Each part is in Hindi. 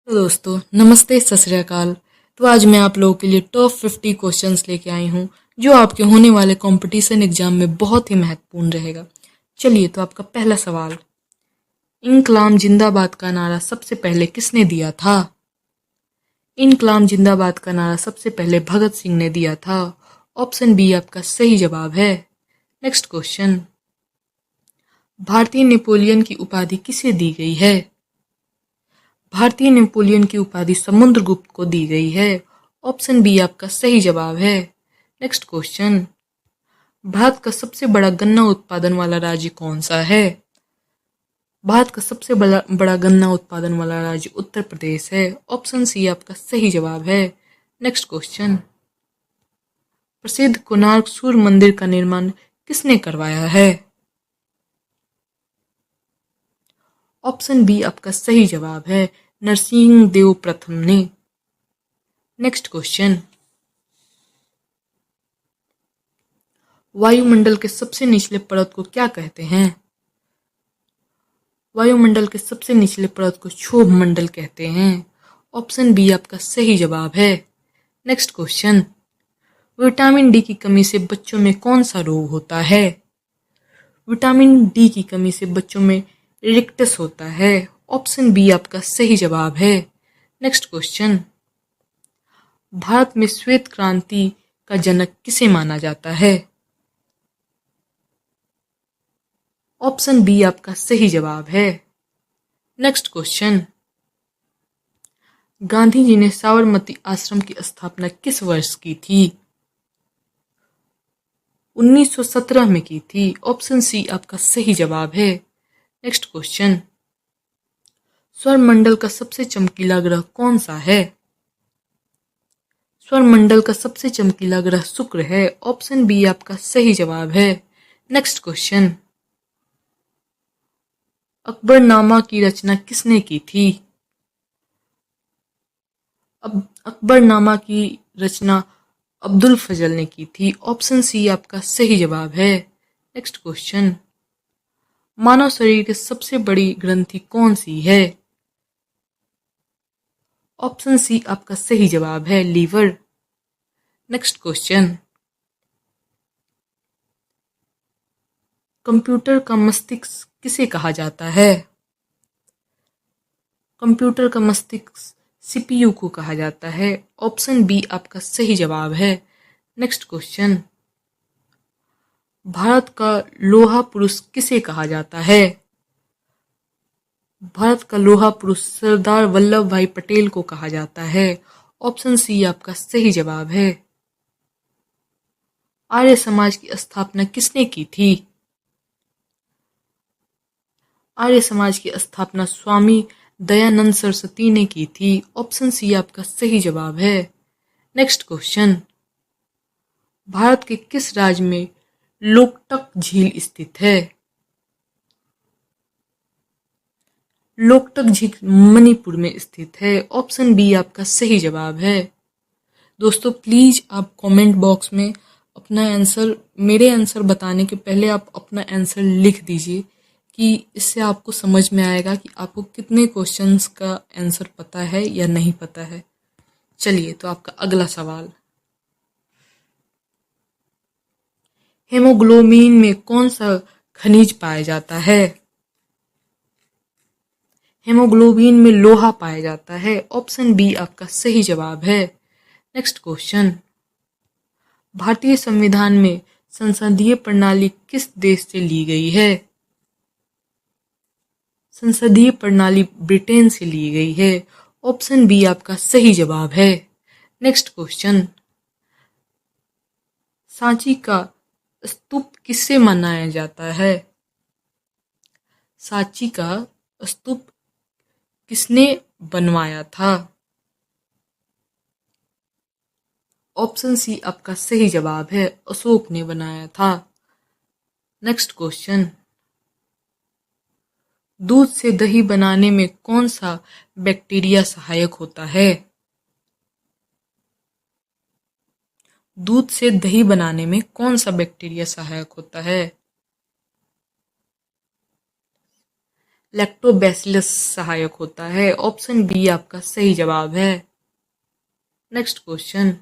तो दोस्तों नमस्ते सत श्री अकाल। तो आज मैं आप लोगों के लिए टॉप 50 क्वेश्चंस लेके आई हूँ जो आपके होने वाले कंपटीशन एग्जाम में बहुत ही महत्वपूर्ण रहेगा। चलिए, तो आपका पहला सवाल, इंकलाब जिंदाबाद का नारा सबसे पहले किसने दिया था? इंकलाब जिंदाबाद का नारा सबसे पहले भगत सिंह ने दिया था। ऑप्शन बी आपका सही जवाब है। नेक्स्ट क्वेश्चन, भारतीय नेपोलियन की उपाधि किसे दी गई है? भारतीय नेपोलियन की उपाधि समुद्रगुप्त को दी गई है। ऑप्शन बी आपका सही जवाब है। नेक्स्ट क्वेश्चन, भारत का सबसे बड़ा गन्ना उत्पादन वाला राज्य कौन सा है? भारत का सबसे बड़ा गन्ना उत्पादन वाला राज्य उत्तर प्रदेश है। ऑप्शन सी आपका सही जवाब है। नेक्स्ट क्वेश्चन, प्रसिद्ध कोणार्क सूर्य मंदिर का निर्माण किसने करवाया है? ऑप्शन बी आपका सही जवाब है, नरसिंह देव प्रथम ने। नेक्स्ट क्वेश्चन, वायुमंडल के सबसे निचले परत को क्या कहते हैं? वायुमंडल के सबसे निचले परत को क्षोभ मंडल कहते हैं। ऑप्शन बी आपका सही जवाब है। नेक्स्ट क्वेश्चन, विटामिन डी की कमी से बच्चों में कौन सा रोग होता है? विटामिन डी की कमी से बच्चों में रिकेट्स होता है। ऑप्शन बी आपका सही जवाब है। नेक्स्ट क्वेश्चन, भारत में श्वेत क्रांति का जनक किसे माना जाता है? ऑप्शन बी आपका सही जवाब है। नेक्स्ट क्वेश्चन, गांधी जी ने साबरमती आश्रम की स्थापना किस वर्ष की थी? 1917 में की थी। ऑप्शन सी आपका सही जवाब है। नेक्स्ट क्वेश्चन, सौरमंडल का सबसे चमकीला ग्रह कौन सा है? सौरमंडल का सबसे चमकीला ग्रह शुक्र है। ऑप्शन बी आपका सही जवाब है। नेक्स्ट क्वेश्चन, अकबरनामा की रचना किसने की थी? अब अकबरनामा की रचना अब्दुल फजल ने की थी। ऑप्शन सी आपका सही जवाब है। नेक्स्ट क्वेश्चन, मानव शरीर की सबसे बड़ी ग्रंथि कौन सी है? ऑप्शन सी आपका सही जवाब है, लीवर। नेक्स्ट क्वेश्चन, कंप्यूटर का मस्तिष्क किसे कहा जाता है? कंप्यूटर का मस्तिष्क सीपीयू को कहा जाता है। ऑप्शन बी आपका सही जवाब है। नेक्स्ट क्वेश्चन, भारत का लोहा पुरुष किसे कहा जाता है? भारत का लोहा पुरुष सरदार वल्लभ भाई पटेल को कहा जाता है। ऑप्शन सी आपका सही जवाब है। आर्य समाज की स्थापना किसने की थी? आर्य समाज की स्थापना स्वामी दयानंद सरस्वती ने की थी। ऑप्शन सी आपका सही जवाब है। नेक्स्ट क्वेश्चन, भारत के किस राज्य में लोकटक झील स्थित है? लोकटक झील मणिपुर में स्थित है। ऑप्शन बी आपका सही जवाब है। दोस्तों प्लीज आप कमेंट बॉक्स में अपना आंसर, मेरे आंसर बताने के पहले आप अपना आंसर लिख दीजिए कि इससे आपको समझ में आएगा कि आपको कितने क्वेश्चंस का आंसर पता है या नहीं पता है। चलिए, तो आपका अगला सवाल, हेमोग्लोबिन में कौन सा खनिज पाया जाता है? हेमोग्लोबिन में लोहा पाया जाता है। ऑप्शन बी आपका सही जवाब है। नेक्स्ट क्वेश्चन, भारतीय संविधान में संसदीय प्रणाली किस देश से ली गई है? संसदीय प्रणाली ब्रिटेन से ली गई है। ऑप्शन बी आपका सही जवाब है। नेक्स्ट क्वेश्चन, सांची का स्तूप किससे मनाया जाता है? सांची का स्तूप किसने बनवाया था? ऑप्शन सी आपका सही जवाब है, अशोक ने बनाया था। नेक्स्ट क्वेश्चन, दूध से दही बनाने में कौन सा बैक्टीरिया सहायक होता है? दूध से दही बनाने में कौन सा बैक्टीरिया सहायक होता है? लैक्टोबैसिलस सहायक होता है। ऑप्शन बी आपका सही जवाब है। नेक्स्ट क्वेश्चन,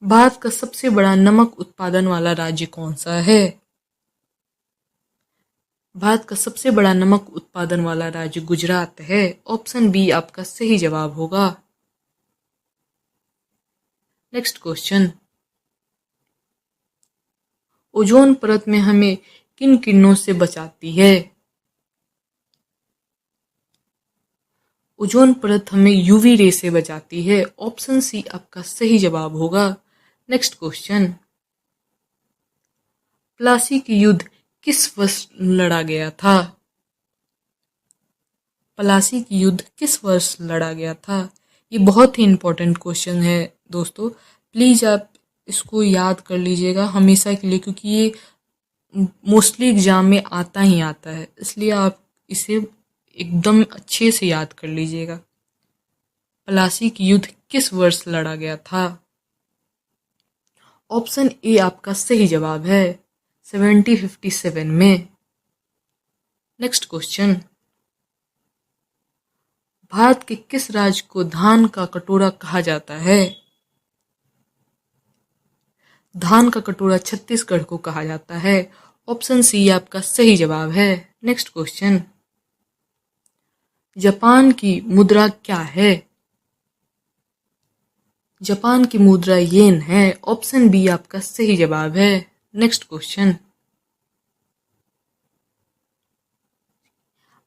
भारत का सबसे बड़ा नमक उत्पादन वाला राज्य कौन सा है? भारत का सबसे बड़ा नमक उत्पादन वाला राज्य गुजरात है। ऑप्शन बी आपका सही जवाब होगा। नेक्स्ट क्वेश्चन, ओजोन परत में हमें किन किरणों से बचाती है? ओजोन परत हमें यूवी रे से बचाती है। ऑप्शन सी आपका सही जवाब होगा। नेक्स्ट क्वेश्चन, प्लासी की युद्ध किस वर्ष लड़ा गया था? प्लासी की युद्ध किस वर्ष लड़ा गया था? ये बहुत ही इंपॉर्टेंट क्वेश्चन है दोस्तों, प्लीज आप इसको याद कर लीजिएगा हमेशा के लिए, क्योंकि ये मोस्टली एग्जाम में आता ही आता है, इसलिए आप इसे एकदम अच्छे से याद कर लीजिएगा। प्लासी की युद्ध किस वर्ष लड़ा गया था? ऑप्शन ए आपका सही जवाब है, 1757 में। नेक्स्ट क्वेश्चन, भारत के किस राज्य को धान का कटोरा कहा जाता है? धान का कटोरा छत्तीसगढ़ को कहा जाता है। ऑप्शन सी आपका सही जवाब है। नेक्स्ट क्वेश्चन, जापान की मुद्रा क्या है? जापान की मुद्रा येन है। ऑप्शन बी आपका सही जवाब है। नेक्स्ट क्वेश्चन,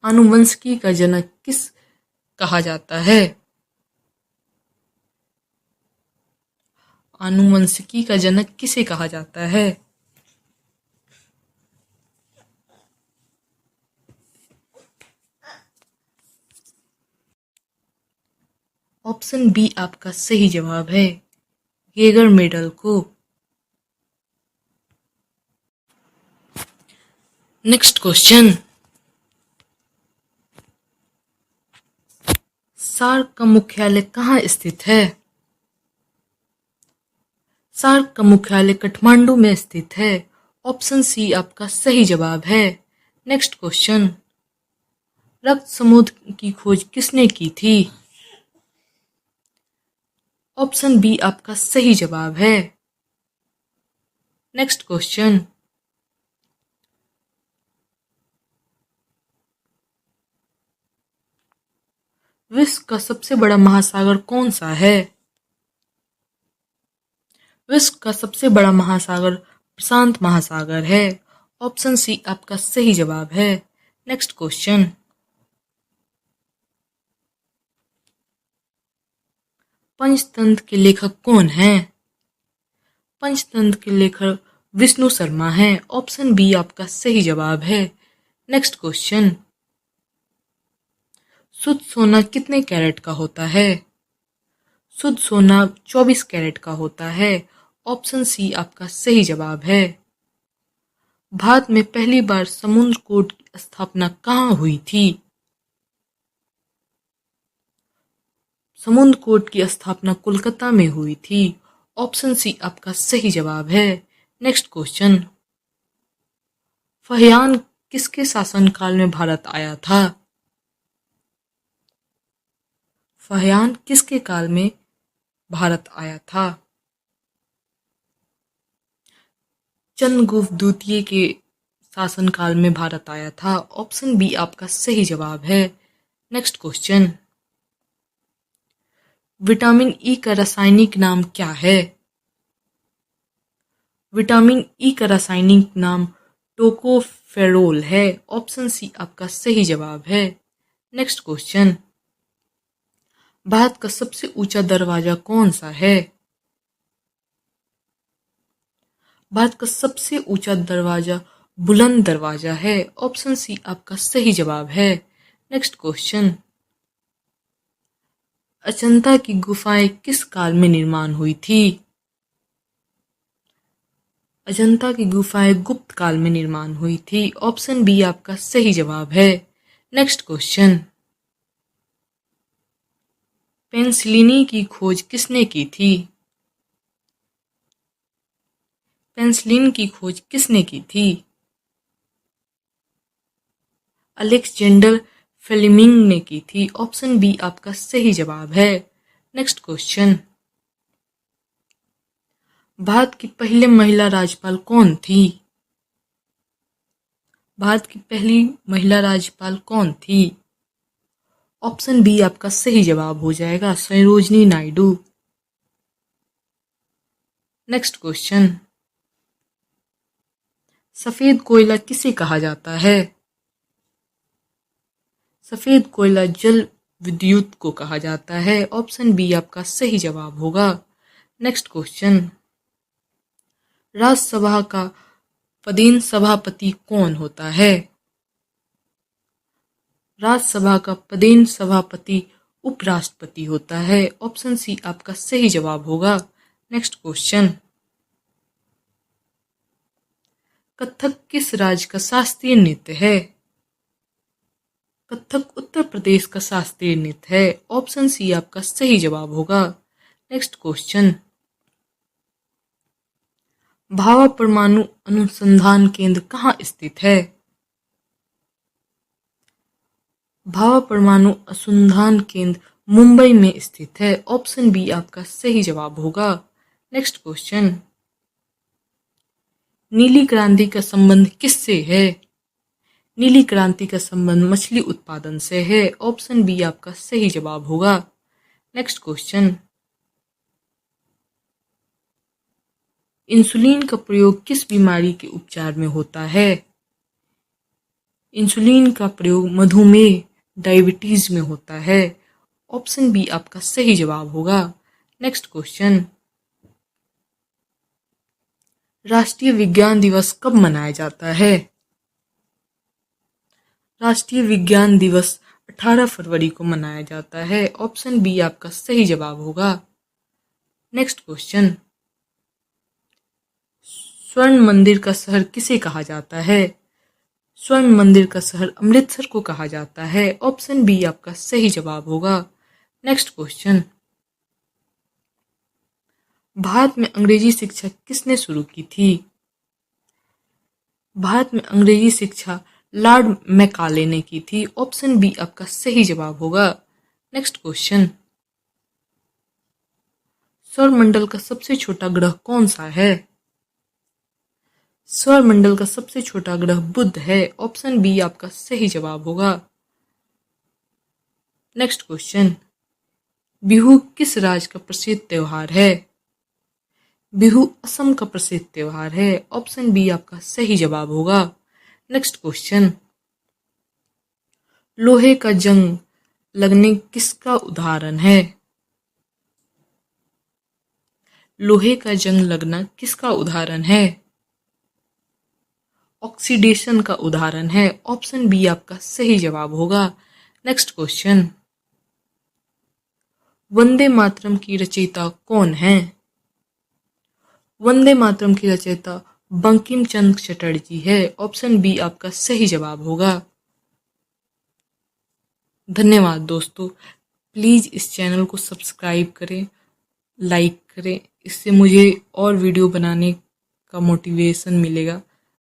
आनुवंशिकी का जनक किस कहा जाता है? आनुवंशिकी का जनक किसे कहा जाता है? ऑप्शन बी आपका सही जवाब है, गेगर मेडल को। नेक्स्ट क्वेश्चन, सार्क का मुख्यालय कहाँ स्थित है? सार्क का मुख्यालय काठमांडू में स्थित है। ऑप्शन सी आपका सही जवाब है। नेक्स्ट क्वेश्चन, रक्त समूह की खोज किसने की थी? ऑप्शन बी आपका सही जवाब है। नेक्स्ट क्वेश्चन, विश्व का सबसे बड़ा महासागर कौन सा है? विश्व का सबसे बड़ा महासागर प्रशांत महासागर है। ऑप्शन सी आपका सही जवाब है। नेक्स्ट क्वेश्चन, पंचतंत्र के लेखक कौन हैं? पंचतंत्र के लेखक विष्णु शर्मा हैं। ऑप्शन बी आपका सही जवाब है। नेक्स्ट क्वेश्चन, शुद्ध सोना कितने कैरेट का होता है? शुद्ध सोना 24 कैरेट का होता है। ऑप्शन सी आपका सही जवाब है। भारत में पहली बार समुद्र कोर्ट की स्थापना कहाँ हुई थी? समुद्र कोर्ट की स्थापना कोलकाता में हुई थी। ऑप्शन सी आपका सही जवाब है। नेक्स्ट क्वेश्चन, फहियान किसके शासनकाल में भारत आया था? फहियान किसके काल में भारत आया था? चंद्रगुप्त द्वितीय के शासनकाल में भारत आया था। ऑप्शन बी आपका सही जवाब है। नेक्स्ट क्वेश्चन, विटामिन ई का रासायनिक नाम क्या है? विटामिन ई का रासायनिक नाम टोकोफेरोल है। ऑप्शन सी आपका सही जवाब है। नेक्स्ट क्वेश्चन, भारत का सबसे ऊंचा दरवाजा कौन सा है? भारत का सबसे ऊंचा दरवाजा बुलंद दरवाजा है। ऑप्शन सी आपका सही जवाब है। नेक्स्ट क्वेश्चन, अजंता की गुफाएं किस काल में निर्माण हुई थी? अजंता की गुफाएं गुप्त काल में निर्माण हुई थी। ऑप्शन बी आपका सही जवाब है। नेक्स्ट क्वेश्चन, पेंसिलिनी की खोज किसने की थी? पेंसिलिन की खोज किसने की थी? अलेक्जेंडर फ्लेमिंग ने की थी। ऑप्शन बी आपका सही जवाब है। नेक्स्ट क्वेश्चन, भारत की पहली महिला राज्यपाल कौन थी? भारत की पहली महिला राज्यपाल कौन थी? ऑप्शन बी आपका सही जवाब हो जाएगा, सरोजिनी नायडू। नेक्स्ट क्वेश्चन, सफेद कोयला किसे कहा जाता है? सफेद कोयला जल विद्युत को कहा जाता है। ऑप्शन बी आपका सही जवाब होगा। नेक्स्ट क्वेश्चन, राज्यसभा का पदेन सभापति कौन होता है? राज्यसभा का पदेन सभापति उपराष्ट्रपति होता है। ऑप्शन सी आपका सही जवाब होगा। नेक्स्ट क्वेश्चन, कथक किस राज्य का शास्त्रीय नृत्य है? कथक उत्तर प्रदेश का शास्त्रीय नृत्य है। ऑप्शन सी आपका सही जवाब होगा। नेक्स्ट क्वेश्चन, भाभा परमाणु अनुसंधान केंद्र कहाँ स्थित है? भाभा परमाणु अनुसंधान केंद्र मुंबई में स्थित है। ऑप्शन बी आपका सही जवाब होगा। नेक्स्ट क्वेश्चन, नीली क्रांति का संबंध किससे है? नीली क्रांति का संबंध मछली उत्पादन से है। ऑप्शन बी आपका सही जवाब होगा। नेक्स्ट क्वेश्चन, इंसुलिन का प्रयोग किस बीमारी के उपचार में होता है? इंसुलिन का प्रयोग मधुमेह डायबिटीज में होता है। ऑप्शन बी आपका सही जवाब होगा। नेक्स्ट क्वेश्चन, राष्ट्रीय विज्ञान दिवस कब मनाया जाता है? राष्ट्रीय विज्ञान दिवस 18 फरवरी को मनाया जाता है। ऑप्शन बी आपका सही जवाब होगा। नेक्स्ट क्वेश्चन, स्वर्ण मंदिर का शहर किसे कहा जाता है? स्वर्ण मंदिर का शहर अमृतसर को कहा जाता है। ऑप्शन बी आपका सही जवाब होगा। नेक्स्ट क्वेश्चन, भारत में अंग्रेजी शिक्षा किसने शुरू की थी? भारत में अंग्रेजी शिक्षा लॉर्ड मैकाले ने की थी। ऑप्शन बी आपका सही जवाब होगा। नेक्स्ट क्वेश्चन, सौरमंडल का सबसे छोटा ग्रह कौन सा है? सौरमंडल का सबसे छोटा ग्रह बुध है। ऑप्शन बी आपका सही जवाब होगा। नेक्स्ट क्वेश्चन, बिहू किस राज्य का प्रसिद्ध त्योहार है? बिहू असम का प्रसिद्ध त्योहार है। ऑप्शन बी आपका सही जवाब होगा। नेक्स्ट क्वेश्चन, लोहे का जंग लगने किसका उदाहरण है? लोहे का जंग लगना किसका उदाहरण है? ऑक्सीडेशन का उदाहरण है। ऑप्शन बी आपका सही जवाब होगा। नेक्स्ट क्वेश्चन, वंदे मातरम की रचयिता कौन है? वंदे मातरम की रचयिता बंकिम चंद्र चटर्जी है। ऑप्शन बी आपका सही जवाब होगा। धन्यवाद दोस्तों, प्लीज़ इस चैनल को सब्सक्राइब करें, लाइक करें, इससे मुझे और वीडियो बनाने का मोटिवेशन मिलेगा।